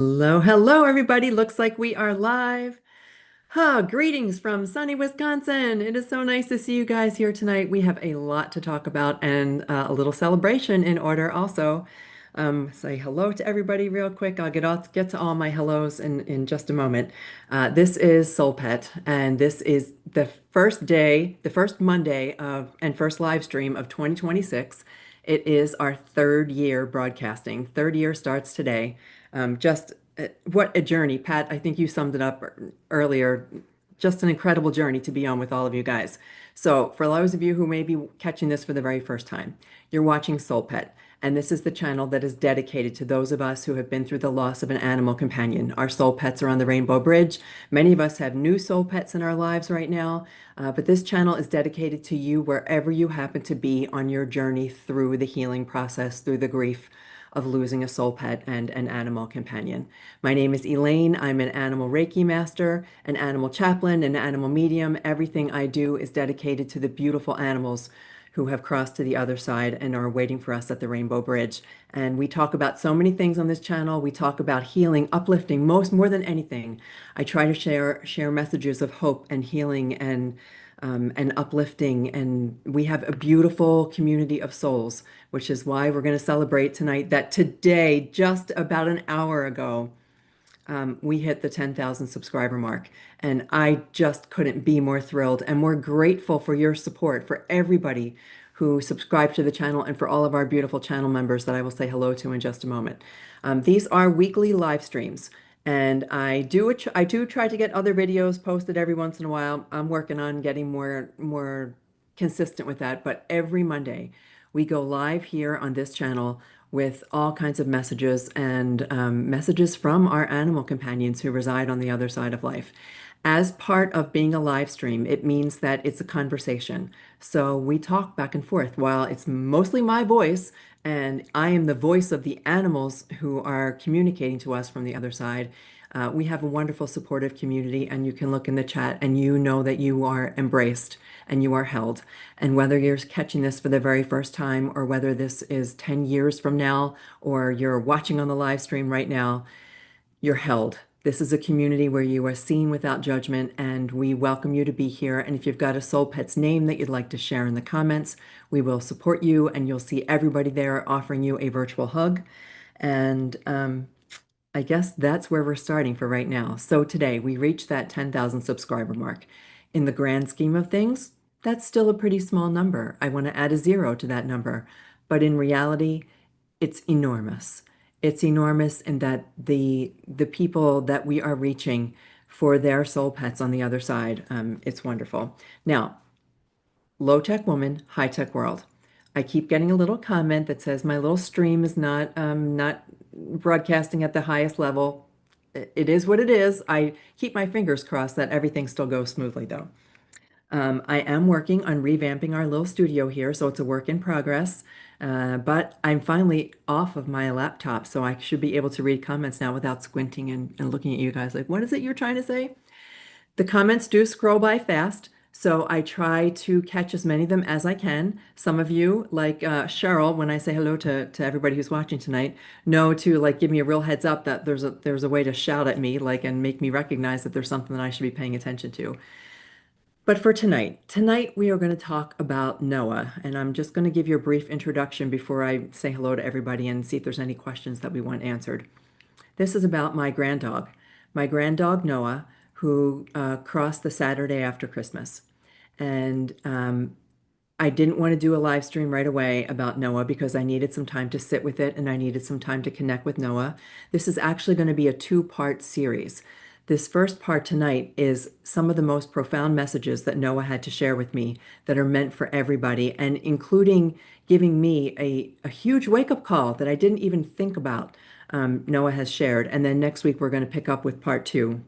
Hello, hello, everybody. Looks like we are live. Greetings from sunny Wisconsin. It is so nice to see you guys here tonight. We have a lot to talk about and a little celebration in order also. Say hello to everybody real quick. I'll get to all my hellos in just a moment. This is SoulPet, and this is the first day, the first Monday of and first live stream of 2026. It is our third year broadcasting. Third year starts today. Just what a journey, Pat. I think you summed it up earlier. Just an incredible journey to be on with all of you guys. So, for those of you who may be catching this for the very first time, you're watching SoulPet, and this is the channel that is dedicated to those of us who have been through the loss of an animal companion. Our soul pets are on the Rainbow Bridge. Many of us have new soul pets in our lives right now, but this channel is dedicated to you wherever you happen to be on your journey through the healing process, through the grief of losing a soul pet and an animal companion. My name is Elaine. I'm an animal Reiki master, an animal chaplain, an animal medium. Everything I do is dedicated to the beautiful animals who have crossed to the other side and are waiting for us at the Rainbow Bridge. And we talk about so many things on this channel. We talk about healing, uplifting, more than anything. I try to share messages of hope and healing and uplifting. And we have a beautiful community of souls, which is why we're going to celebrate tonight that today, just about an hour ago, we hit the 10,000 subscriber mark. And I just couldn't be more thrilled and more grateful for your support, for everybody who subscribed to the channel, and for all of our beautiful channel members that I will say hello to in just a moment. These are weekly live streams. And I do try to get other videos posted every once in a while. I'm working on getting more consistent with that. But every Monday, we go live here on this channel with all kinds of messages and messages from our animal companions who reside on the other side of life. As part of being a live stream, it means that it's a conversation. So we talk back and forth. While it's mostly my voice, and I am the voice of the animals who are communicating to us from the other side, we have a wonderful supportive community, and you can look in the chat and you know that you are embraced and you are held. And whether you're catching this for the very first time, or whether this is 10 years from now, or you're watching on the live stream right now, you're held. This is a community where you are seen without judgment, and we welcome you to be here. And if you've got a soul pet's name that you'd like to share in the comments, we will support you, and you'll see everybody there offering you a virtual hug. And I guess that's where we're starting for right now. So today we reached that 10,000 subscriber mark. In the grand scheme of things, that's still a pretty small number. I want to add a zero to that number, but in reality, it's enormous. It's enormous in that the people that we are reaching for their soul pets on the other side, it's wonderful. Now, low tech woman, high tech world. I keep getting a little comment that says my little stream is not broadcasting at the highest level. It is what it is. I keep my fingers crossed that everything still goes smoothly, though. I am working on revamping our little studio here, so it's a work in progress. But I'm finally off of my laptop, so I should be able to read comments now without squinting and looking at you guys like, what is it you're trying to say? The comments do scroll by fast, so I try to catch as many of them as I can. Some of you, like Cheryl, when I say hello to everybody who's watching tonight, know to like give me a real heads up that there's a way to shout at me, like, and make me recognize that there's something that I should be paying attention to. But for tonight we are going to talk about Noah, and I'm just going to give you a brief introduction before I say hello to everybody and see if there's any questions that we want answered. This is about my granddog Noah, who crossed the Saturday after Christmas. And I didn't want to do a live stream right away about Noah because I needed some time to sit with it and I needed some time to connect with Noah. This is actually going to be a two-part series. This first part tonight is some of the most profound messages that Noah had to share with me that are meant for everybody, and including giving me a huge wake-up call that I didn't even think about. Noah has shared. And then next week, we're going to pick up with part two.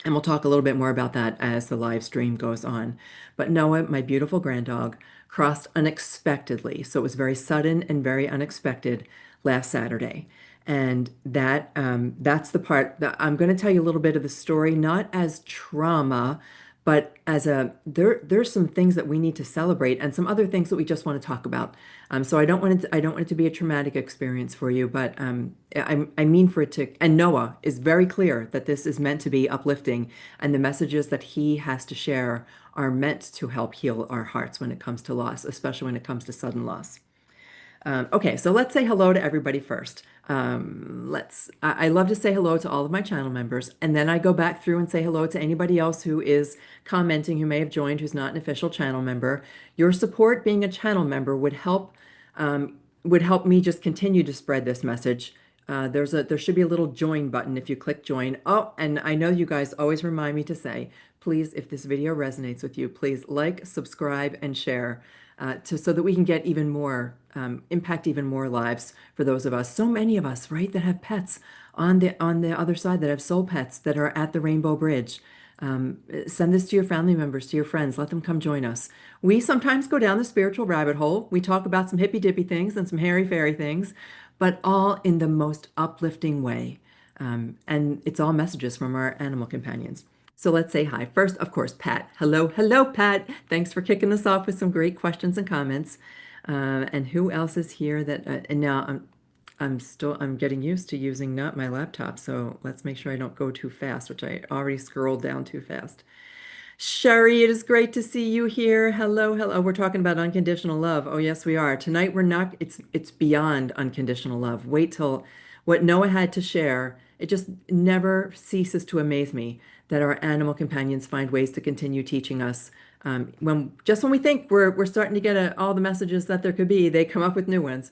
And we'll talk a little bit more about that as the live stream goes on. But Noah, my beautiful granddog, crossed unexpectedly. So it was very sudden and very unexpected last Saturday. And that's the part that I'm going to tell you a little bit of the story, not as trauma, but as there's some things that we need to celebrate and some other things that we just want to talk about. So I don't want it to be a traumatic experience for you, but I mean for it to, and Noah is very clear that this is meant to be uplifting, and the messages that he has to share are meant to help heal our hearts when it comes to loss, especially when it comes to sudden loss. Okay, so let's say hello to everybody first. I love to say hello to all of my channel members, and then I go back through and say hello to anybody else who is commenting, who may have joined, who's not an official channel member. Your support being a channel member would help me just continue to spread this message. There should be a little join button if you click join. Oh, and I know you guys always remind me to say, please, if this video resonates with you, please like, subscribe, and share so that we can get even more, impact even more lives for those of us. So many of us, right, that have pets on the other side, that have soul pets that are at the Rainbow Bridge. Send this to your family members, to your friends. Let them come join us. We sometimes go down the spiritual rabbit hole. We talk about some hippy dippy things and some hairy fairy things, but all in the most uplifting way. And it's all messages from our animal companions. So let's say hi. First, of course, Pat. Hello, hello, Pat. Thanks for kicking us off with some great questions and comments. And who else is here that, and now I'm getting used to using not my laptop. So let's make sure I don't go too fast, which I already scrolled down too fast. Sherry, it is great to see you here. Hello, hello. We're talking about unconditional love. Oh, yes, we are. Tonight we're not, it's beyond unconditional love. Wait till what Noah had to share. It just never ceases to amaze me that our animal companions find ways to continue teaching us. When we think we're starting to get all the messages that there could be, they come up with new ones.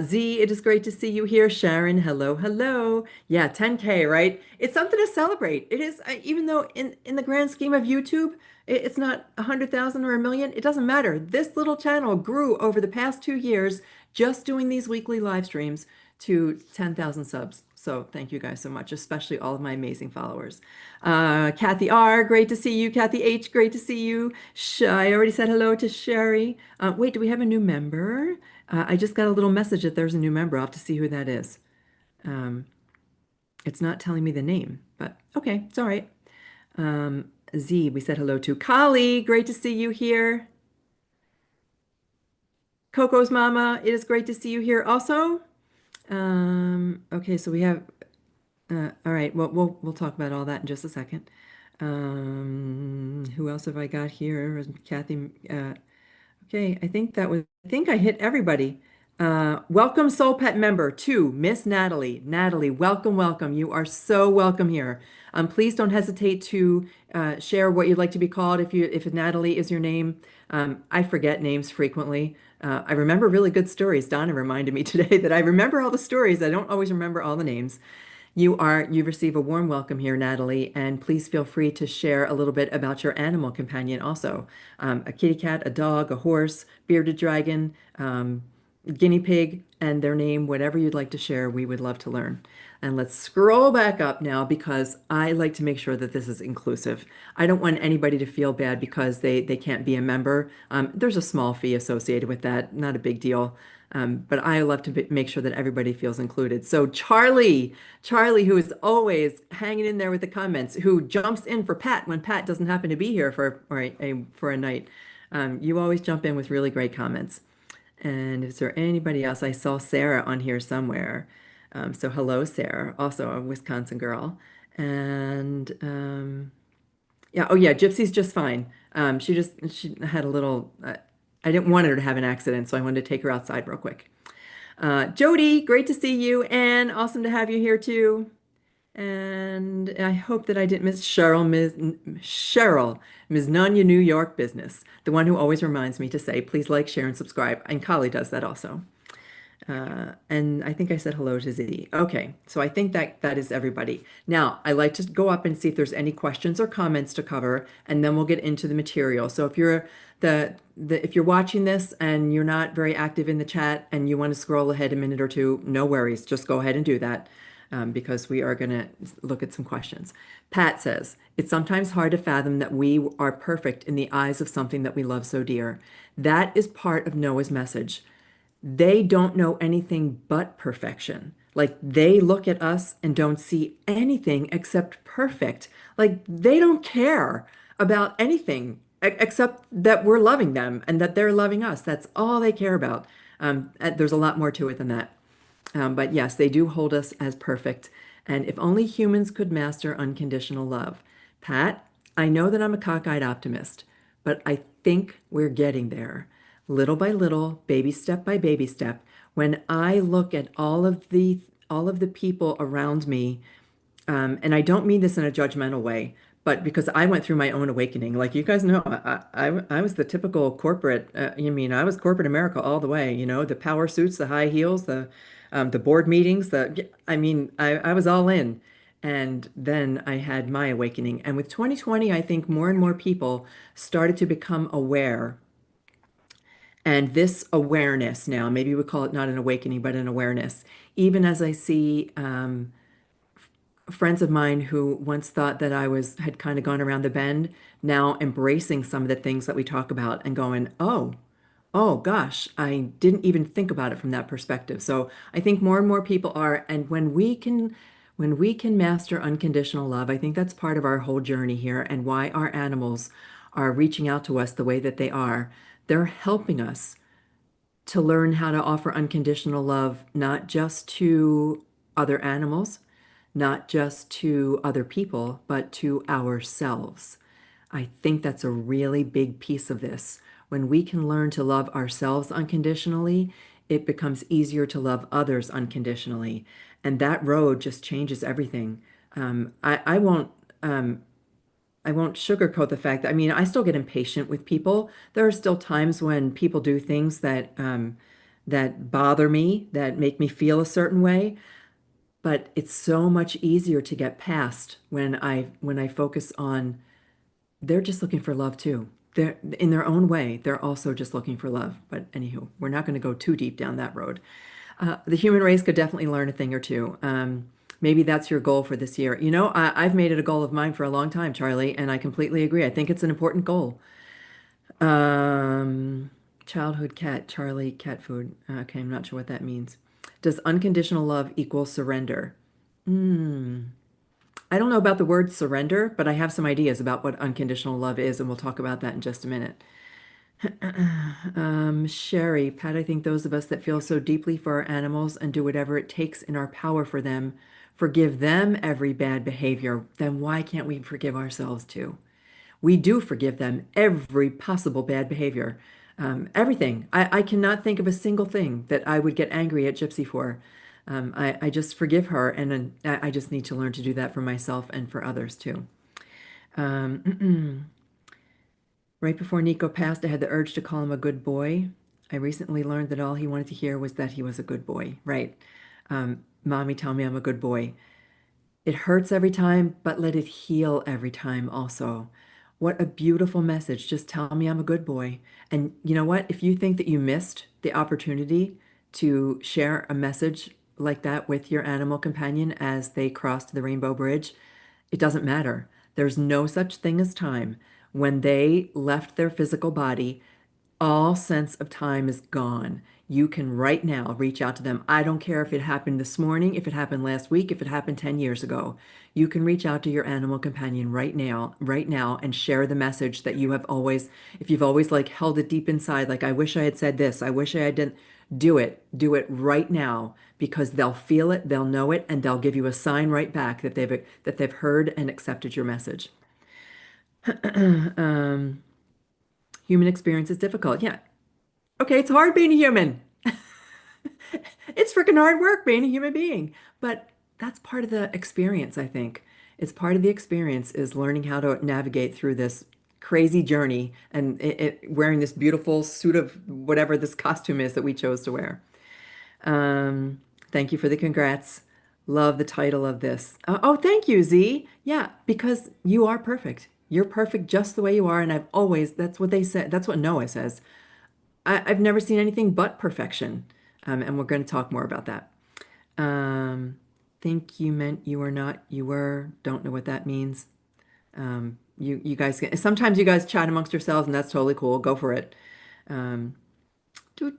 Z, it is great to see you here. Sharon, hello, hello. Yeah, 10K, right? It's something to celebrate. It is, even though in the grand scheme of YouTube, it's not 100,000 or a million. It doesn't matter. This little channel grew over the past 2 years just doing these weekly live streams to 10,000 subs. So thank you guys so much, especially all of my amazing followers. Kathy R, great to see you. Kathy H, great to see you. I already said hello to Sherry. Wait, do we have a new member? I just got a little message that there's a new member. I'll have to see who that is. It's not telling me the name, but okay, it's all right. Z, we said hello to. Kali, great to see you here. Coco's mama, it is great to see you here also. Okay, so we have, all right, well, we'll talk about all that in just a second. Who else have I got here? Kathy, okay, I think I hit everybody. Welcome Soul Pet member to Miss Natalie. Natalie, welcome, welcome. You are so welcome here. Please don't hesitate to share what you'd like to be called if Natalie is your name. I forget names frequently. I remember really good stories. Donna reminded me today that I remember all the stories. I don't always remember all the names. You receive a warm welcome here, Natalie, and please feel free to share a little bit about your animal companion also. A kitty cat, a dog, a horse, bearded dragon, guinea pig, and their name, whatever you'd like to share, we would love to learn. And let's scroll back up now because I like to make sure that this is inclusive. I don't want anybody to feel bad because they can't be a member. There's a small fee associated with that, not a big deal. But I love to make sure that everybody feels included. So Charlie, who is always hanging in there with the comments, who jumps in for Pat when Pat doesn't happen to be here for a night. You always jump in with really great comments. And is there anybody else? I saw Sarah on here somewhere. So hello, Sarah, also a Wisconsin girl. And yeah, oh yeah, Gypsy's just fine. She had a little. I didn't want her to have an accident, so I wanted to take her outside real quick. Jody, great to see you. Anne, awesome to have you here too. And I hope that I didn't miss Cheryl, Ms. Nanya New York Business, the one who always reminds me to say, please like, share, and subscribe. And Kali does that also. And I think I said hello to Z. Okay, so I think that is everybody. Now, I like to go up and see if there's any questions or comments to cover, and then we'll get into the material. So if you're if you're watching this and you're not very active in the chat and you want to scroll ahead a minute or two, no worries. Just go ahead and do that. Because we are going to look at some questions. Pat says, it's sometimes hard to fathom that we are perfect in the eyes of something that we love so dear. That is part of Noah's message. They don't know anything but perfection. Like they look at us and don't see anything except perfect. Like they don't care about anything except that we're loving them and that they're loving us. That's all they care about. There's a lot more to it than that. But yes, they do hold us as perfect. And if only humans could master unconditional love. Pat, I know that I'm a cockeyed optimist, but I think we're getting there. Little by little, baby step by baby step. When I look at all of the people around me, and I don't mean this in a judgmental way, but because I went through my own awakening. Like you guys know, I was the typical corporate. I was corporate America all the way. The power suits, the high heels, the board meetings. I was all in. And then I had my awakening. And with 2020, I think more and more people started to become aware. And this awareness now, maybe we call it not an awakening, but an awareness. Even as I see friends of mine who once thought that I had kind of gone around the bend, now embracing some of the things that we talk about and going, oh gosh, I didn't even think about it from that perspective. So I think more and more people are, and when we can master unconditional love, I think that's part of our whole journey here and why our animals are reaching out to us the way that they are. They're helping us to learn how to offer unconditional love, not just to other animals, not just to other people, but to ourselves. I think that's a really big piece of this. When we can learn to love ourselves unconditionally, it becomes easier to love others unconditionally. And that road just changes everything. I won't sugarcoat the fact that, I still get impatient with people. There are still times when people do things that bother me, that make me feel a certain way. But it's so much easier to get past when I focus on they're just looking for love too. They're in their own way, they're also just looking for love. But anywho, we're not going to go too deep down that road. The human race could definitely learn a thing or two. Maybe that's your goal for this year. I've made it a goal of mine for a long time, Charlie, and I completely agree. I think it's an important goal. Um, Childhood cat, Charlie, cat food. Okay, I'm not sure what that means. Does unconditional love equal surrender? I don't know about the word surrender, but I have some ideas about what unconditional love is, and we'll talk about that in just a minute. Sherry, Pat, I think those of us that feel so deeply for our animals and do whatever it takes in our power for them, forgive them every bad behavior, then why can't we forgive ourselves too? We do forgive them every possible bad behavior. Everything. I cannot think of a single thing that I would get angry at Gypsy for. I just forgive her, and then I just need to learn to do that for myself and for others too. Right before Nico passed, I had the urge to call him a good boy. I recently learned that all he wanted to hear was that he was a good boy. Right. Mommy, tell me I'm a good boy. It hurts every time, but let it heal every time also. What a beautiful message. Just tell me I'm a good boy. And you know what? If you think that you missed the opportunity to share a message like that with your animal companion as they crossed the Rainbow Bridge, it doesn't matter. There's no such thing as time. When they left their physical body, all sense of time is gone. You can right now reach out to them. I don't care if it happened this morning, if it happened last week, if it happened 10 years ago. You can reach out to your animal companion right now, and share the message that you have always, if you've always like held it deep inside, like, I wish I had said this, I wish I had done, do it right now because they'll feel it, they'll know it, and they'll give you a sign right back that they've heard and accepted your message. Human experience is difficult. Yeah. Okay, it's hard being a human. It's freaking hard work being a human being. But that's part of the experience, I think. It's part of the experience is learning how to navigate through this crazy journey and wearing this beautiful suit of whatever this costume is that we chose to wear. Thank you for the congrats. Love the title of this. Oh, thank you, Z. Yeah, because you are perfect. You're perfect just the way you are. And that's what they said. That's what Noah says. I've never seen anything but perfection. And we're going to talk more about that. Um, think you meant you were not, you were. Don't know what that means. You guys, sometimes you guys chat amongst yourselves, and that's totally cool. Go for it. Hugs to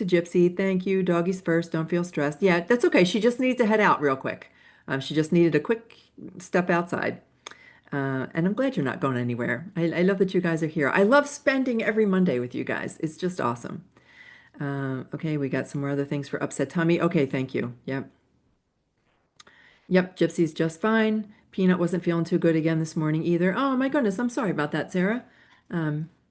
Gypsy. Thank you. Doggies first. Don't feel stressed. Yeah, that's okay. She just needs to head out real quick. She just needed a quick step outside. And I'm glad you're not going anywhere. I love that you guys are here. I love spending every Monday with you guys. It's just awesome. Okay, we got some more other things for upset tummy. Okay, thank you. Yep. Yep, Gypsy's just fine. Peanut wasn't feeling too good again this morning either. Oh my goodness, I'm sorry about that, Sarah.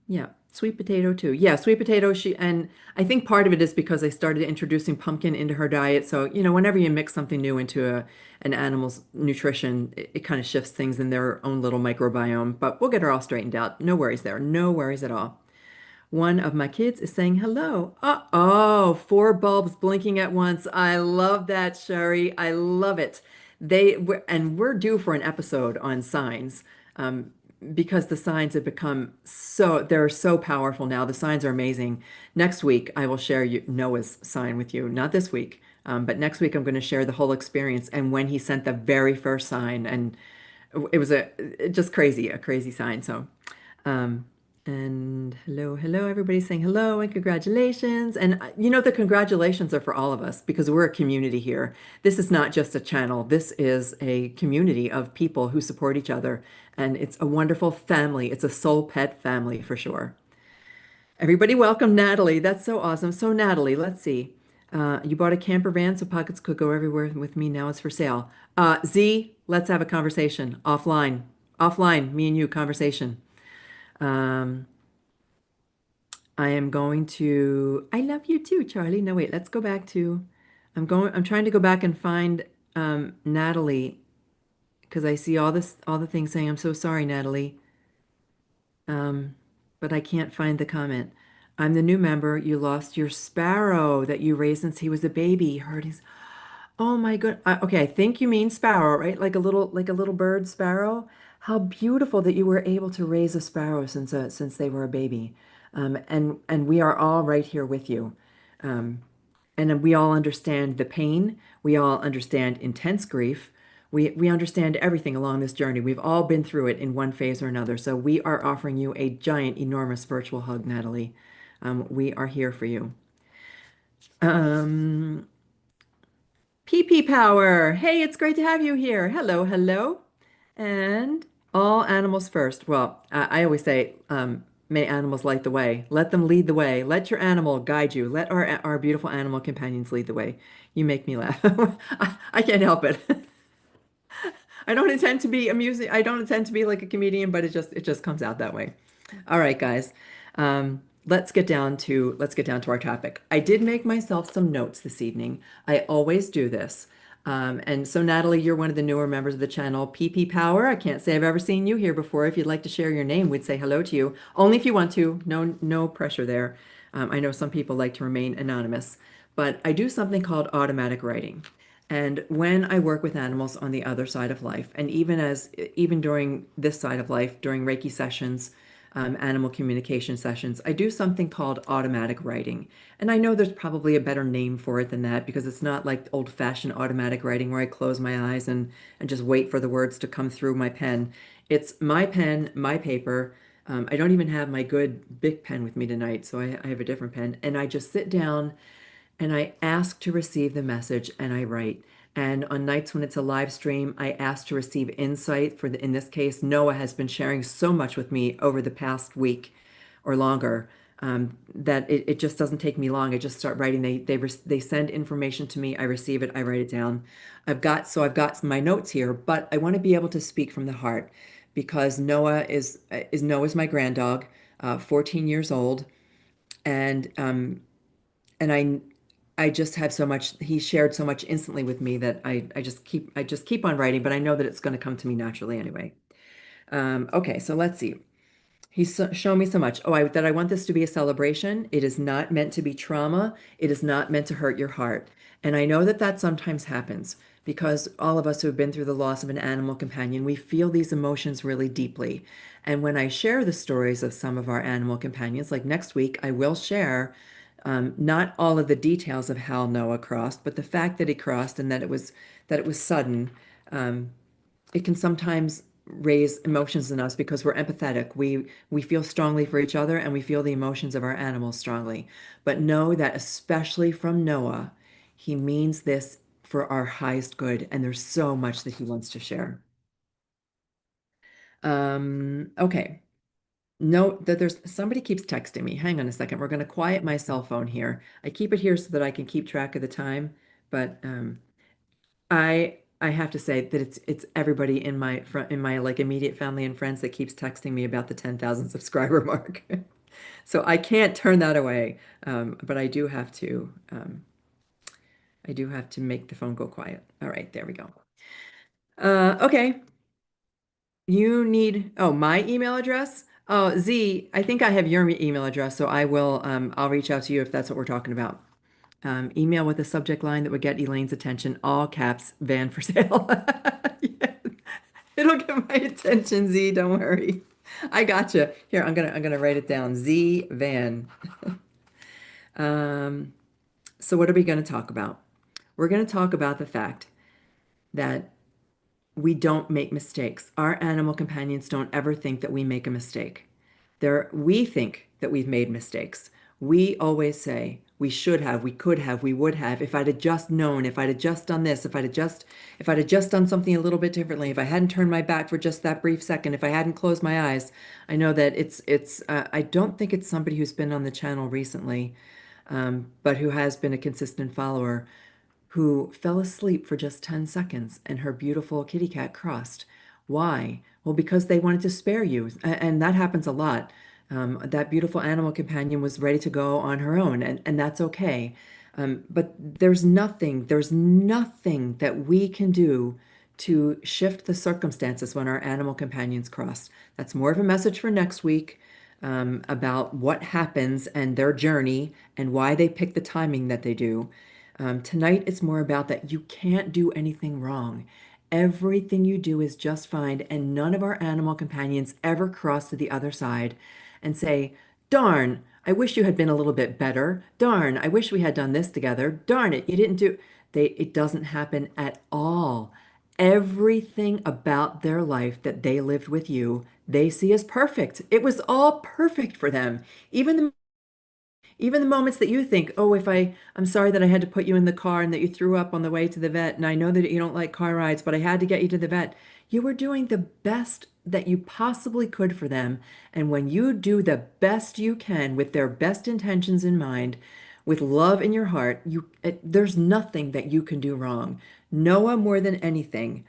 Yeah, sweet potato too. Yeah, sweet potato. And I think part of it is because I started introducing pumpkin into her diet. So, whenever you mix something new into an animal's nutrition, it kind of shifts things in their own little microbiome. But we'll get her all straightened out. No worries there. No worries at all. One of my kids is saying hello. Oh, four bulbs blinking at once. I love that, Sherry. I love it. And we're due for an episode on signs, because the signs have become they're so powerful now. The signs are amazing. Next week, I will share Noah's sign with you. Not this week, but next week, I'm going to share the whole experience and when he sent the very first sign. And it was just crazy, a crazy sign. So, um, and hello, hello, everybody saying hello and congratulations. And the congratulations are for all of us because we're a community here. This is not just a channel. This is a community of people who support each other. And it's a wonderful family. It's a soul pet family for sure. Everybody welcome Natalie. That's so awesome. So Natalie, let's see. You bought a camper van so pockets could go everywhere with me. Now it's for sale. Z, let's have a conversation offline. Offline, me and you conversation. Um, I am going to, I love you too, Charlie. No, wait, let's go back to, I'm trying to go back and find Natalie because I see all the things saying, I'm so sorry, Natalie. But I can't find the comment. I'm the new member. You lost your sparrow that you raised since he was a baby. Heard his, oh my good. Okay, I think you mean sparrow, right? Like a little bird sparrow. How beautiful that you were able to raise a sparrow since they were a baby. And we are all right here with you. And we all understand the pain. We all understand intense grief. We understand everything along this journey. We've all been through it in one phase or another. So we are offering you a giant, enormous virtual hug, Natalie. We are here for you. Um, PP Power. Hey, it's great to have you here. Hello, hello. And all animals first. Well, I always say, may animals light the way. Let them lead the way. Let your animal guide you. Let our beautiful animal companions lead the way. You make me laugh. I can't help it. I don't intend to be amusing. I don't intend to be like a comedian, but it just comes out that way. All right, guys. Let's get down to our topic. I did make myself some notes this evening. I always do this. And so Natalie, you're one of the newer members of the channel. PP Power. I can't say I've ever seen you here before. If you'd like to share your name, we'd say hello to you. Only if you want to. No, no pressure there. I know some people like to remain anonymous, but I do something called automatic writing. And when I work with animals on the other side of life, and even during this side of life, during Reiki sessions, animal communication sessions, I do something called automatic writing. And I know there's probably a better name for it than that because it's not like old-fashioned automatic writing where I close my eyes and just wait for the words to come through my pen. It's my pen, my paper. I don't even have my good Bic pen with me tonight, so I have a different pen. And I just sit down and I ask to receive the message and I write. And on nights when it's a live stream, I ask to receive insight in this case, Noah has been sharing so much with me over the past week or longer, that it just doesn't take me long. I just start writing. They send information to me. I receive it. I write it down. I've got my notes here, but I want to be able to speak from the heart because Noah's my granddog, 14 years old, and I just have so much. He shared so much instantly with me that I just keep on writing, but I know that it's going to come to me naturally anyway. Okay, so let's see. Shown me so much. That I want this to be a celebration. It is not meant to be trauma. It is not meant to hurt your heart. And I know that that sometimes happens because all of us who have been through the loss of an animal companion, we feel these emotions really deeply. And when I share the stories of some of our animal companions, like next week, I will share not all of the details of how Noah crossed, but the fact that he crossed and that it was sudden. It can sometimes raise emotions in us because we're empathetic. We feel strongly for each other and we feel the emotions of our animals strongly. But know that especially from Noah, he means this for our highest good, and there's so much that he wants to share. Okay. note that there's somebody keeps texting me. Hang on a second. We're going to quiet my cell phone here. I keep it here so that I can keep track of the time, but I have to say that it's everybody in my front in my like immediate family and friends that keeps texting me about the 10,000 subscriber mark. So I can't turn that away. But I do have to make the phone go quiet. All right, there we go. Okay. You need, oh, my email address? Oh, Z, I think I have your email address, so I'll reach out to you if that's what we're talking about. Email with a subject line that would get Elaine's attention, all caps, van for sale. Yeah, it'll get my attention, Z, don't worry. I gotcha. Here, I'm gonna write it down. Z van. Um, so what are we gonna talk about? We're gonna talk about the fact that we don't make mistakes. Our animal companions don't ever think that we make a mistake. We think that we've made mistakes. We always say, we should have, we could have, we would have, if I'd have just known, if I'd have just done this, if I'd have just done something a little bit differently, if I hadn't turned my back for just that brief second, if I hadn't closed my eyes. I know that I don't think it's somebody who's been on the channel recently, but who has been a consistent follower who fell asleep for just 10 seconds and her beautiful kitty cat crossed. Why? Well, because they wanted to spare you. And that happens a lot. That beautiful animal companion was ready to go on her own, and that's okay. But there's nothing that we can do to shift the circumstances when our animal companions cross. That's more of a message for next week, about what happens and their journey and why they pick the timing that they do. Tonight, it's more about that you can't do anything wrong. Everything you do is just fine, and none of our animal companions ever cross to the other side and say, darn, I wish you had been a little bit better. Darn, I wish we had done this together. Darn it, you didn't do. It doesn't happen at all. Everything about their life that they lived with you, they see as perfect. It was all perfect for them. Even the moments that you think, oh, I'm sorry that I had to put you in the car and that you threw up on the way to the vet, and I know that you don't like car rides, but I had to get you to the vet. You were doing the best that you possibly could for them. And when you do the best you can with their best intentions in mind, with love in your heart, there's nothing that you can do wrong. Noah, more than anything,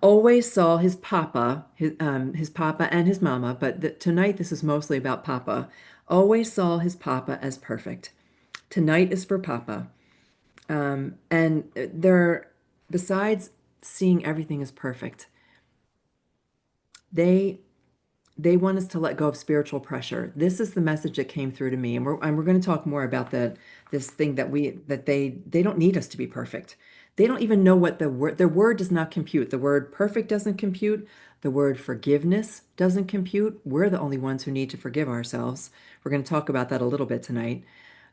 always saw his papa and his mama, but tonight this is mostly about Papa. Always saw his papa as perfect. Tonight is for Papa. And besides seeing everything as perfect, they they want us to let go of spiritual pressure. This is the message that came through to me, and we're going to talk more about this thing that they don't need us to be perfect. They don't even know what their word does not compute. The word perfect doesn't compute. The word forgiveness doesn't compute. We're the only ones who need to forgive ourselves. We're going to talk about that a little bit tonight.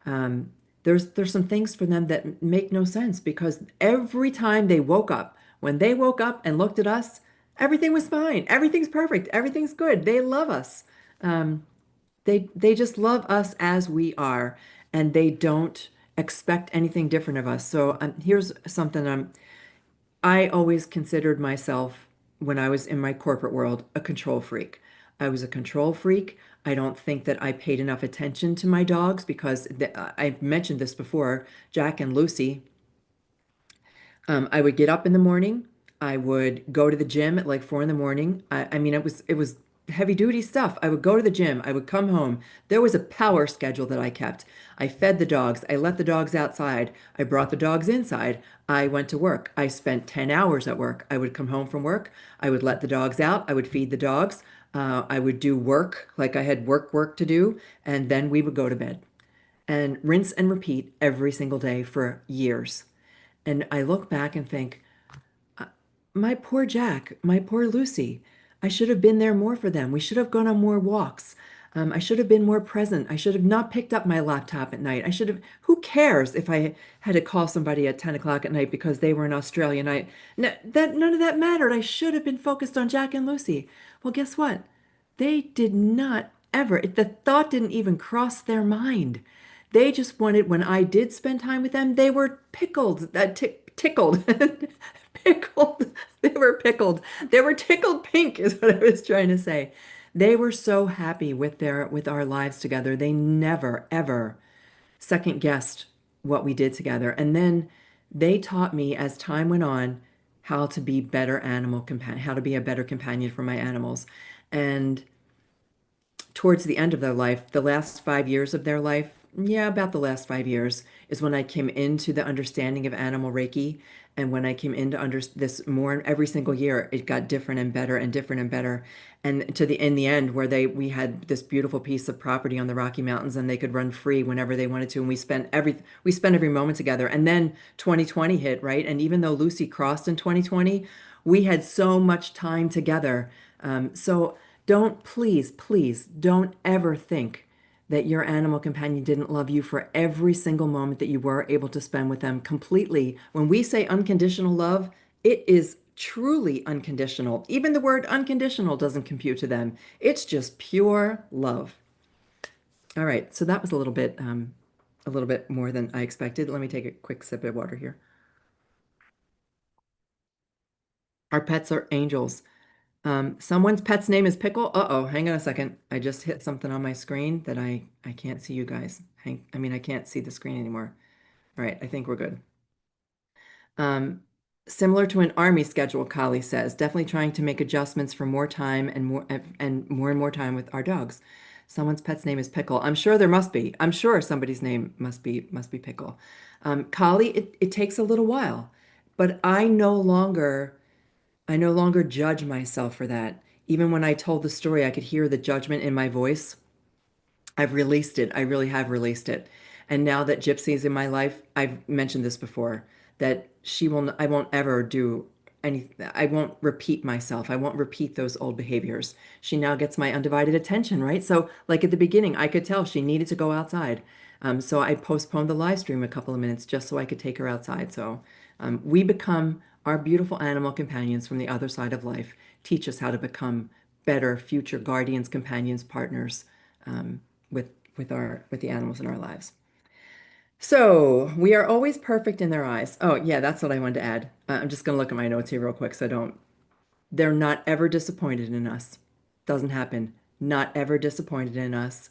There's some things for them that make no sense because every time they woke up, when they woke up and looked at us, everything was fine. Everything's perfect. Everything's good. They love us. They just love us as we are, and they don't expect anything different of us. So here's something I always considered myself when I was in my corporate world a control freak. I was a control freak. I don't think that I paid enough attention to my dogs because I've mentioned this before. Jack and Lucy, I would get up in the morning. I would go to the gym at like 4 in the morning. I mean, it was heavy duty stuff. I would go to the gym. I would come home. There was a power schedule that I kept. I fed the dogs. I let the dogs outside. I brought the dogs inside. I went to work. I spent 10 hours at work. I would come home from work. I would let the dogs out. I would feed the dogs. I would do work, like I had work to do, and then we would go to bed and rinse and repeat every single day for years. And I look back and think, my poor Jack, my poor Lucy, I should have been there more for them. We should have gone on more walks. I should have been more present. I should have not picked up my laptop at night. Who cares if I had to call somebody at 10 o'clock at night because they were in Australia? None of that mattered. I should have been focused on Jack and Lucy. Well, guess what? They did not ever, the thought didn't even cross their mind. They just wanted, when I did spend time with them, they were pickled, tickled, pickled. They were pickled. They were tickled pink, is what I was trying to say. They were so happy with our lives together. They never ever second guessed what we did together. And then they taught me as time went on how to be better animal companion, how to be a better companion for my animals. And towards the end of their life, the last 5 years of their life, yeah, about the last 5 years, is when I came into the understanding of animal Reiki. And when I came into under this more every single year, it got different and better and different and better. And to the in the end, where we had this beautiful piece of property on the Rocky Mountains, and they could run free whenever they wanted to. And we spent every moment together. And then 2020 hit, right? And even though Lucy crossed in 2020, we had so much time together. So don't, please, please don't ever think that your animal companion didn't love you for every single moment that you were able to spend with them completely. When we say unconditional love, it is truly unconditional. Even the word unconditional doesn't compute to them. It's just pure love. All right, so that was a little bit more than I expected. Let me take a quick sip of water here. Our pets are angels. Someone's pet's name is Pickle. Uh-oh, hang on a second. I just hit something on my screen that I can't see you guys. I can't see the screen anymore. All right, I think we're good. Um, Similar to an army schedule, Kali says, definitely trying to make adjustments for more time and more time with our dogs. Someone's pet's name is Pickle. I'm sure there must be. I'm sure somebody's name must be Pickle. Kali, it takes a little while, but I no longer judge myself for that. Even when I told the story, I could hear the judgment in my voice. I've released it. I really have released it. And now that Gypsy's in my life, I've mentioned this before, that I won't ever do I won't repeat myself. I won't repeat those old behaviors. She now gets my undivided attention, right? So, like at the beginning, I could tell she needed to go outside. So I postponed the live stream a couple of minutes just so I could take her outside. So we become our beautiful animal companions from the other side of life, teach us how to become better future guardians, companions, partners with with the animals in our lives. So we are always perfect in their eyes. Oh yeah, that's what I wanted to add. I'm just gonna look at my notes here real quick so I don't. They're not ever disappointed in us. Doesn't happen. Not ever disappointed in us.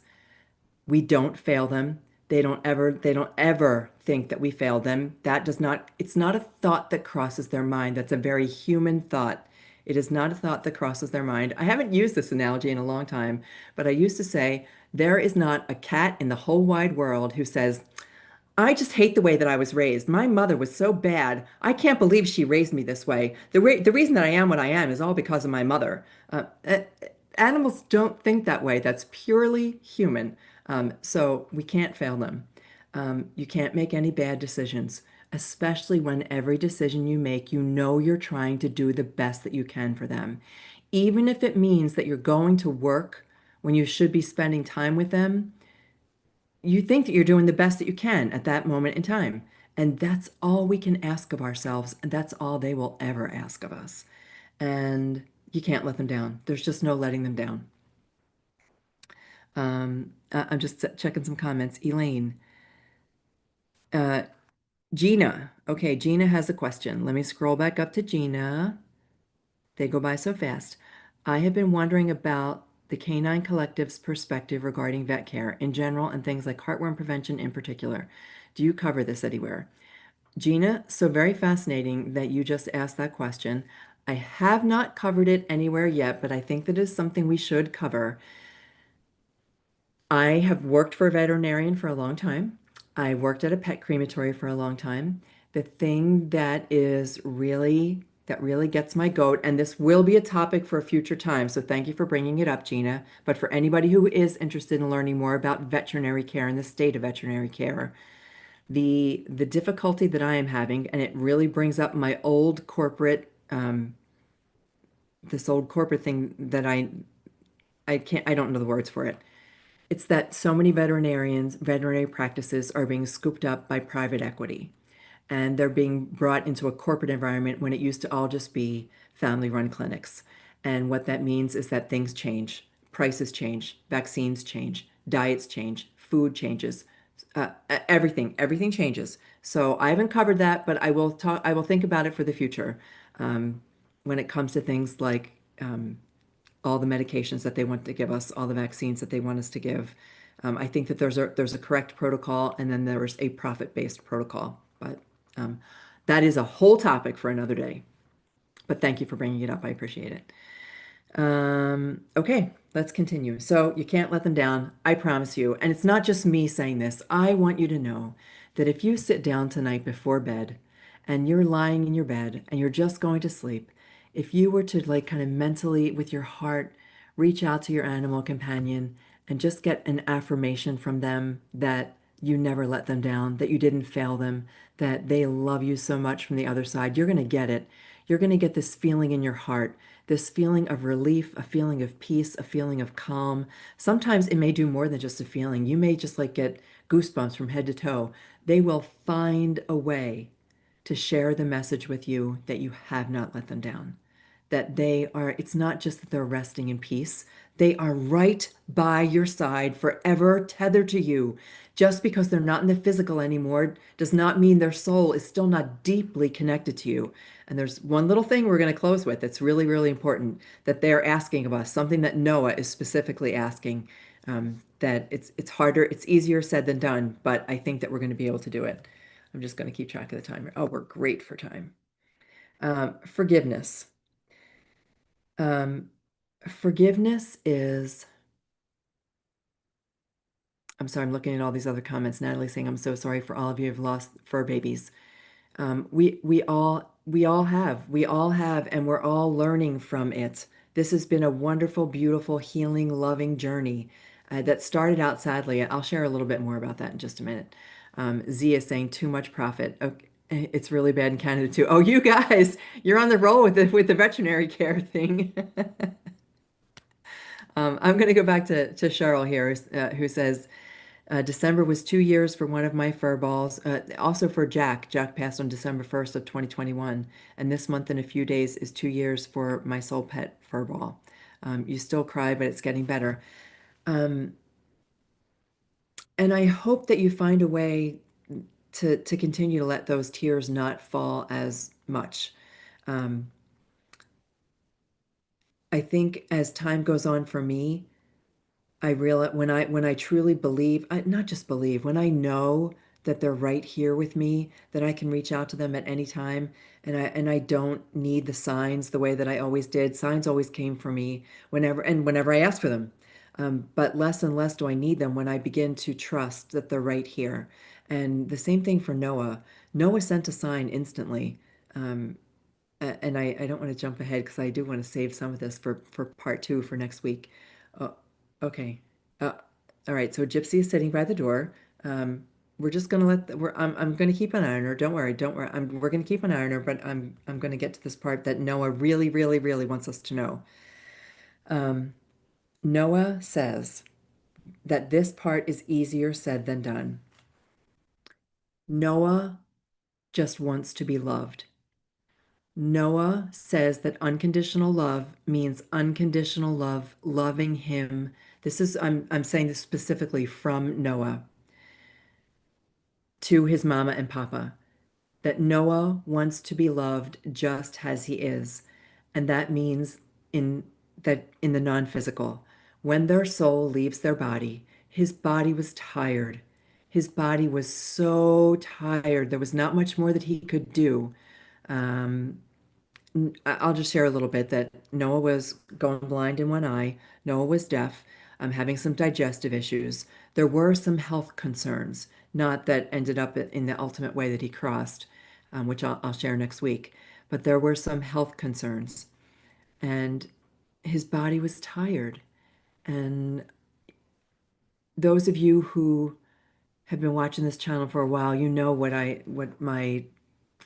We don't fail them. They don't ever think that we failed them. That does not, it's not a thought that crosses their mind. That's a very human thought. It is not a thought that crosses their mind. I haven't used this analogy in a long time, but I used to say, there is not a cat in the whole wide world who says, I just hate the way that I was raised. My mother was so bad. I can't believe she raised me this way. The reason that I am what I am is all because of my mother. Animals don't think that way. That's purely human. So we can't fail them. You can't make any bad decisions, especially when every decision you make, you know you're trying to do the best that you can for them. Even if it means that you're going to work when you should be spending time with them, you think that you're doing the best that you can at that moment in time. And that's all we can ask of ourselves. And that's all they will ever ask of us. And you can't let them down. There's just no letting them down. I'm just checking some comments. Elaine, uh, Gina. Okay, Gina has a question. Let me scroll back up to Gina. They go by so fast. I have been wondering about the Canine Collective's perspective regarding vet care in general and things like heartworm prevention in particular. Do you cover this anywhere? Gina, so very fascinating that you just asked that question. I have not covered it anywhere yet, but I think that is something we should cover. I have worked for a veterinarian for a long time. I worked at a pet crematory for a long time. The thing that really gets my goat, and this will be a topic for a future time, so thank you for bringing it up, Gina. But for anybody who is interested in learning more about veterinary care and the state of veterinary care, the difficulty that I am having, and it really brings up my old corporate, this old corporate thing that I don't know the words for it. It's that so many veterinary practices are being scooped up by private equity, and they're being brought into a corporate environment when it used to all just be family-run clinics. And what that means is that things change, prices change, vaccines change, diets change, food changes, everything changes. So I haven't covered that, but I will think about it for the future when it comes to things like all the medications that they want to give us, all the vaccines that they want us to give. I think that there's a correct protocol, and then there's a profit-based protocol. But um, that is a whole topic for another day. But thank you for bringing it up. I appreciate it. Okay, let's continue. So you can't let them down. I promise you. And it's not just me saying this. I want you to know that if you sit down tonight before bed and you're lying in your bed and you're just going to sleep, if you were to like kind of mentally with your heart reach out to your animal companion and just get an affirmation from them that you never let them down, that you didn't fail them, that they love you so much from the other side, you're going to get it. You're going to get this feeling in your heart, this feeling of relief, a feeling of peace, a feeling of calm. Sometimes it may do more than just a feeling. You may just like get goosebumps from head to toe. They will find a way to share the message with you that you have not let them down. That they are, it's not just that they're resting in peace, they are right by your side, forever tethered to you. Just because they're not in the physical anymore does not mean their soul is still not deeply connected to you. And there's one little thing we're going to close with that's really, really important that they're asking of us, something that Noah is specifically asking. That it's harder, it's easier said than done, but I think that we're going to be able to do it. I'm just going to keep track of the timer. Oh, we're great for time. Forgiveness. Um, Forgiveness is, I'm sorry, I'm looking at all these other comments. Natalie saying, I'm so sorry for all of you who've lost fur babies. We all have, and we're all learning from it. This has been a wonderful, beautiful, healing, loving journey that started out sadly. I'll share a little bit more about that in just a minute. Z is saying too much profit. Okay, it's really bad in Canada too. Oh, you guys, you're on the roll with the veterinary care thing. I'm going to go back to Cheryl here, who says, December was 2 years for one of my fur balls. Also for Jack. Jack passed on December 1st of 2021. And this month in a few days is 2 years for my SoulPet fur ball. You still cry, but it's getting better. And I hope that you find a way to continue to let those tears not fall as much. Um, I think as time goes on for me, I realize when I truly believe, not just believe, when I know that they're right here with me, that I can reach out to them at any time, and I don't need the signs the way that I always did. Signs always came for me whenever I asked for them. But less and less do I need them when I begin to trust that they're right here. And the same thing for Noah. Noah sent a sign instantly. And I don't want to jump ahead because I do want to save some of this for part two for next week. Oh, okay. Uh, all right. So Gypsy is sitting by the door. We're just gonna I'm gonna keep an eye on her. Don't worry. Don't worry. We're gonna keep an eye on her, but I'm gonna get to this part that Noah really, really, really wants us to know. Noah says that this part is easier said than done. Noah just wants to be loved. Noah says that unconditional love means unconditional love, loving him. I'm saying this specifically from Noah to his mama and papa, that Noah wants to be loved just as he is. And that means in in the non-physical. When their soul leaves their body, his body was tired. His body was so tired. There was not much more that he could do. I'll just share a little bit that Noah was going blind in one eye. Noah was deaf, having some digestive issues. There were some health concerns, not that ended up in the ultimate way that he crossed, which I'll share next week. But there were some health concerns, and his body was tired. And those of you who have been watching this channel for a while, you know what my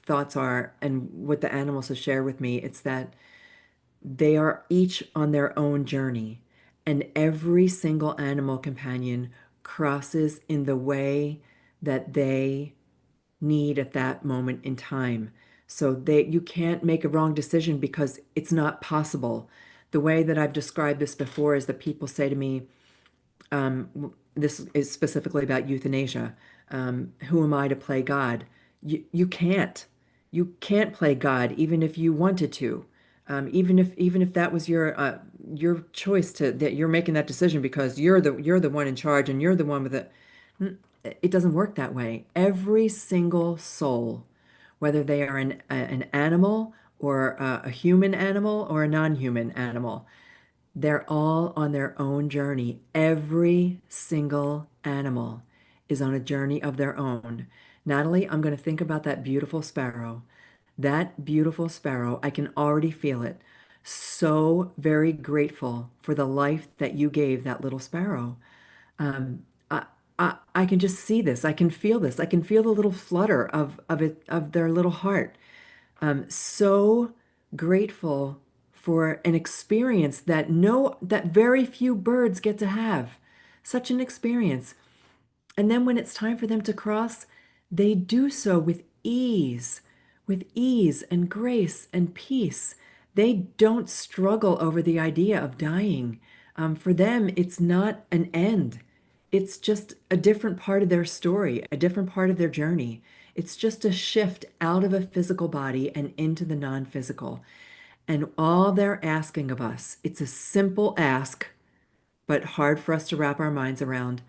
thoughts are and what the animals have shared with me. It's that they are each on their own journey, and every single animal companion crosses in the way that they need at that moment in time. So you can't make a wrong decision because it's not possible. The way that I've described this before is that people say to me, this is specifically about euthanasia. Who am I to play God? You can't. You can't play God even if you wanted to. Even if that was your choice to that you're making that decision because you're the one in charge and you're the one with it. It doesn't work that way. Every single soul, whether they are an animal or a human animal or a non-human animal, they're all on their own journey. Every single animal is on a journey of their own. Natalie, I'm going to think about that beautiful sparrow. That beautiful sparrow, I can already feel it. So very grateful for the life that you gave that little sparrow. I, I can just see this. I can feel this. I can feel the little flutter of their little heart. So grateful for an experience that very few birds get to have. Such an experience. And then when it's time for them to cross, they do so with ease and grace and peace. They don't struggle over the idea of dying. For them, it's not an end. It's just a different part of their story, a different part of their journey. It's just a shift out of a physical body and into the non-physical. And all they're asking of us, it's a simple ask, but hard for us to wrap our minds around.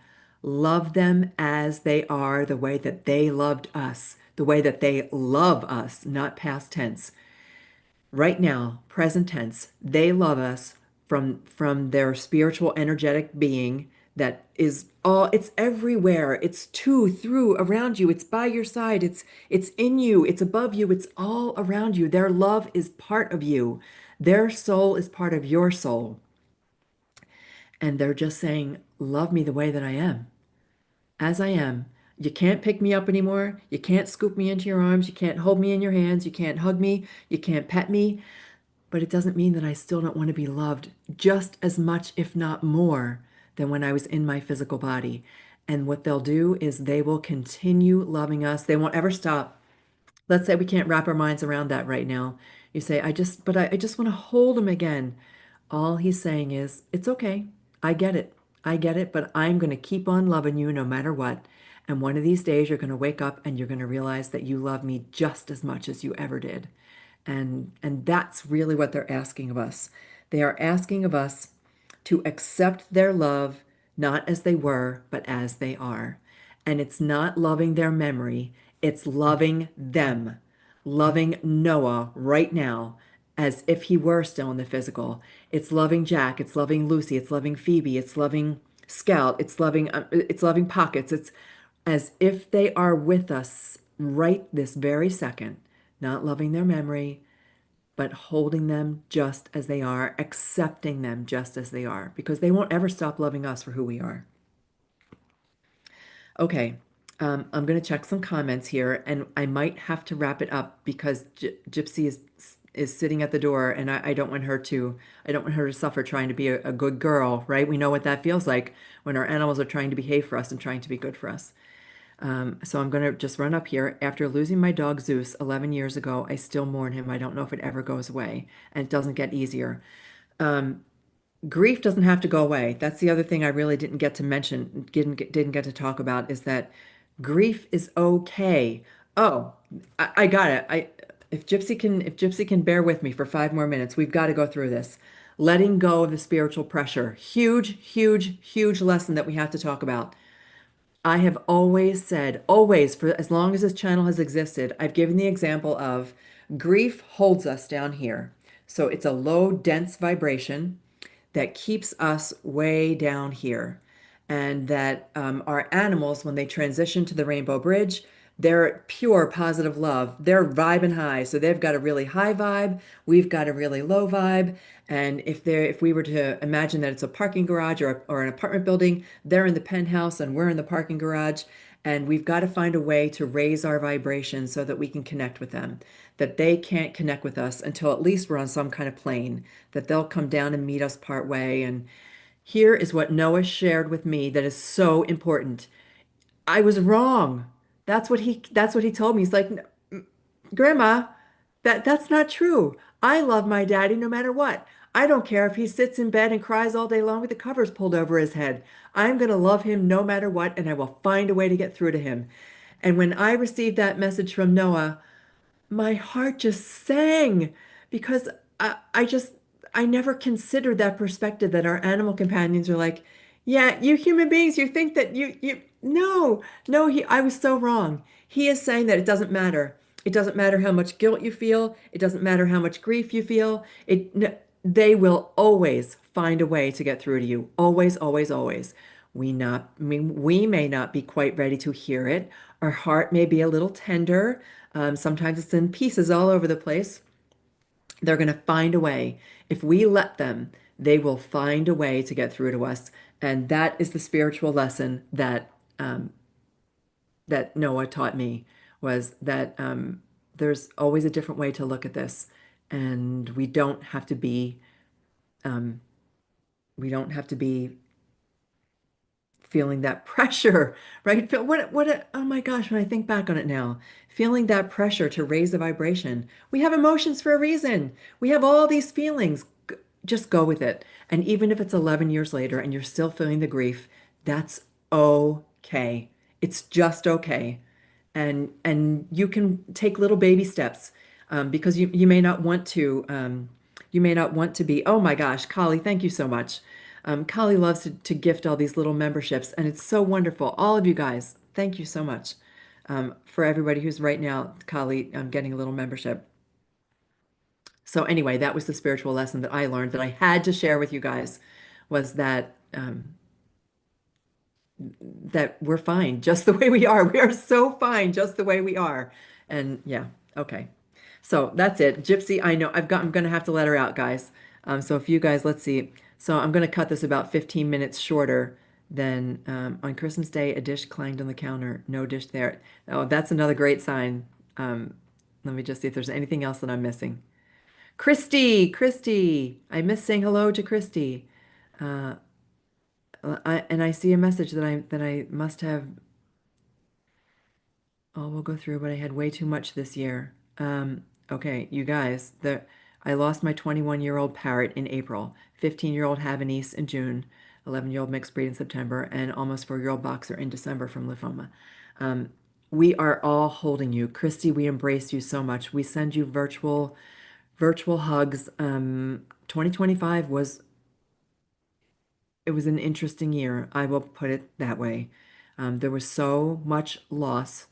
Love them as they are, the way that they loved us, the way that they love us, not past tense. Right now, present tense, they love us from their spiritual energetic being that is all it's everywhere. It's to, through, around you. It's by your side. It's in you. It's above you. It's all around you. Their love is part of you. Their soul is part of your soul. And they're just saying, love me the way that I am, as I am. You can't pick me up anymore. You can't scoop me into your arms. You can't hold me in your hands. You can't hug me. You can't pet me. But it doesn't mean that I still don't want to be loved just as much, if not more, than when I was in my physical body. And what they'll do is they will continue loving us. They won't ever stop. Let's say we can't wrap our minds around that right now. You say, I just want to hold him again. All he's saying is, it's okay. I get it. I get it, but I'm going to keep on loving you no matter what. And one of these days you're going to wake up and you're going to realize that you love me just as much as you ever did. And that's really what they're asking of us. They are asking of us to accept their love not as they were, but as they are. And it's not loving their memory, it's loving them, loving Noah right now as if he were still in the physical. It's loving Jack, it's loving Lucy, it's loving Phoebe, it's loving Scout, it's loving Pockets. It's as if they are with us right this very second, not loving their memory, but holding them just as they are, accepting them just as they are, because they won't ever stop loving us for who we are. Okay, I'm going to check some comments here, and I might have to wrap it up because Gypsy is sitting at the door, and I don't want her to suffer trying to be a good girl, right? We know what that feels like when our animals are trying to behave for us and trying to be good for us. So I'm going to just run up here. After losing my dog Zeus 11 years ago, I still mourn him. I don't know if it ever goes away, and it doesn't get easier. Grief doesn't have to go away. That's the other thing I really didn't get to mention, didn't get to talk about is that grief is okay. Oh, I got it. If Gypsy can bear with me for 5 more minutes, we've got to go through this. Letting go of the spiritual pressure. Huge, huge, huge lesson that we have to talk about. I have always said, always, for as long as this channel has existed, I've given the example of grief holds us down here. So it's a low, dense vibration that keeps us way down here. And that our animals, when they transition to the Rainbow Bridge, they're pure positive love. They're vibing high. So they've got a really high vibe. We've got a really low vibe. And if we were to imagine that it's a parking garage or an apartment building, they're in the penthouse and we're in the parking garage. And we've got to find a way to raise our vibration so that we can connect with them. That they can't connect with us until at least we're on some kind of plane. That they'll come down and meet us part way. And here is what Noah shared with me that is so important. I was wrong. That's what he told me. He's like, Grandma, that's not true. I love my daddy no matter what. I don't care if he sits in bed and cries all day long with the covers pulled over his head. I'm going to love him no matter what, and I will find a way to get through to him. And when I received that message from Noah, my heart just sang because I just I never considered that perspective that our animal companions are like, yeah, you human beings, you think that no, no, I was so wrong. He is saying that it doesn't matter. It doesn't matter how much guilt you feel. It doesn't matter how much grief you feel. They will always find a way to get through to you. Always, always, always. I mean, we may not be quite ready to hear it. Our heart may be a little tender. Sometimes it's in pieces all over the place. They're going to find a way. If we let them, they will find a way to get through to us. And that is the spiritual lesson that Noah taught me was that there's always a different way to look at this, and we don't have to be feeling that pressure, right? Oh my gosh, when I think back on it now, feeling that pressure to raise the vibration. We have emotions for a reason. We have all these feelings. Just go with it. And even if it's 11 years later and you're still feeling the grief, that's okay. It's just okay. And you can take little baby steps because you may not want to you may not want to be, oh my gosh, Kali, thank you so much. Kali loves to gift all these little memberships, and it's so wonderful. All of you guys, thank you so much for everybody who's right now, Kali, getting a little membership. So anyway, that was the spiritual lesson that I learned that I had to share with you guys was that we're fine just the way we are. We are so fine just the way we are. And yeah, okay. So that's it. Gypsy, I know I'm gonna have to let her out, guys. So if you guys, let's see. So I'm gonna cut this about 15 minutes shorter than on Christmas Day, a dish clanged on the counter. No dish there. Oh, that's another great sign. Let me just see if there's anything else that I'm missing. Christy, I miss saying hello to Christy. And I see a message that I must have. Oh, we'll go through, but I had way too much this year. Okay, you guys, I lost my 21-year-old parrot in April, 15-year-old Havanese in June, 11-year-old mixed breed in September, and almost 4-year-old boxer in December from lymphoma. Um, we are all holding you. Christy, we embrace you so much. We send you virtual hugs. 2025 it was an interesting year. I will put it that way. There was so much loss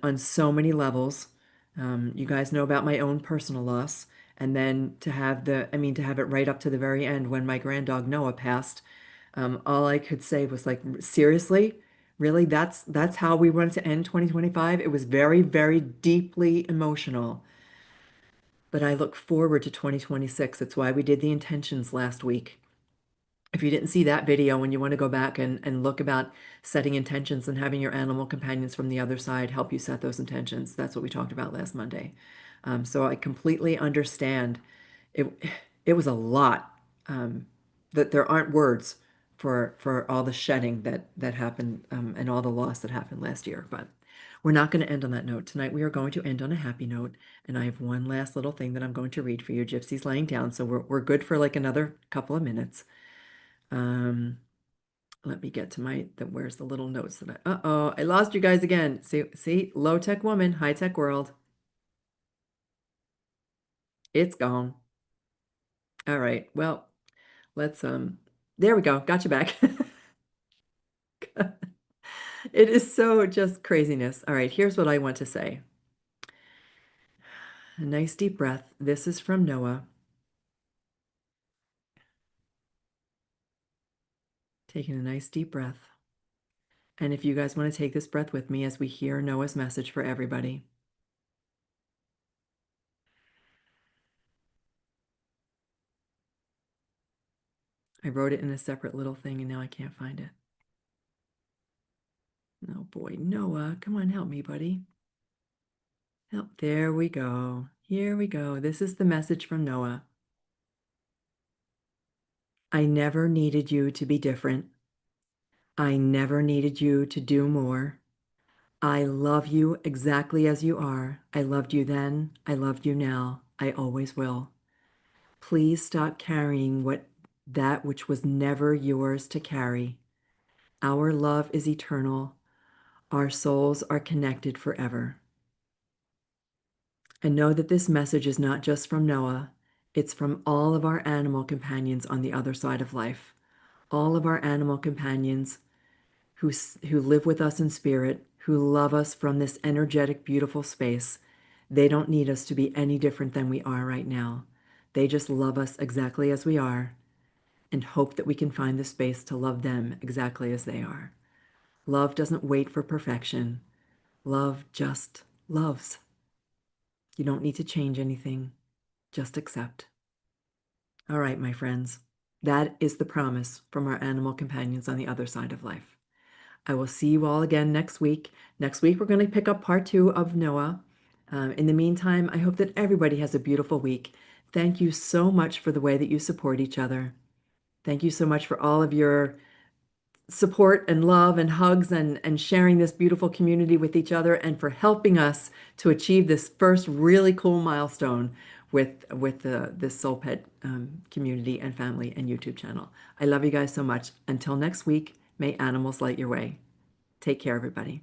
on so many levels. You guys know about my own personal loss, and then to have it right up to the very end when my granddog Noah passed. All I could say was like, seriously, really, that's how we wanted to end 2025. It was very, very deeply emotional. But I look forward to 2026. It's why we did the intentions last week. If you didn't see that video and you want to go back and look about setting intentions and having your animal companions from the other side help you set those intentions, that's what we talked about last Monday. So I completely understand. It it was a lot. That there aren't words for all the shedding that happened and all the loss that happened last year. But we're not going to end on that note. Tonight we are going to end on a happy note. And I have one last little thing that I'm going to read for you. Gypsy's laying down, so we're good for like another couple of minutes. Um, Let me get to where's the little notes that uh-oh, I lost you guys again. See, low tech woman, high tech world. It's gone. All right. Well, let's, there we go. Got you back. It is so just craziness. All right. Here's what I want to say. A nice deep breath. This is from Noah. Taking a nice deep breath. And if you guys want to take this breath with me as we hear Noah's message for everybody. I wrote it in a separate little thing and now I can't find it. Oh boy, Noah, come on, help me, buddy. Help. There we go. Here we go. This is the message from Noah. I never needed you to be different. I never needed you to do more. I love you exactly as you are. I loved you then. I loved you now. I always will. Please stop carrying that which was never yours to carry. Our love is eternal. Our souls are connected forever. And know that this message is not just from Noah. It's from all of our animal companions on the other side of life. All of our animal companions who live with us in spirit, who love us from this energetic, beautiful space. They don't need us to be any different than we are right now. They just love us exactly as we are and hope that we can find the space to love them exactly as they are. Love doesn't wait for perfection. Love just loves. You don't need to change anything, just accept. All right, my friends, that is the promise from our animal companions on the other side of life. I will see you all again next week. Next week, we're going to pick up part 2 of Noah. In the meantime, I hope that everybody has a beautiful week. Thank you so much for the way that you support each other. Thank you so much for all of your support and love and hugs and sharing this beautiful community with each other and for helping us to achieve this first really cool milestone with this SoulPet community and family and YouTube channel. I love you guys so much. Until next week, may animals light your way. Take care, everybody.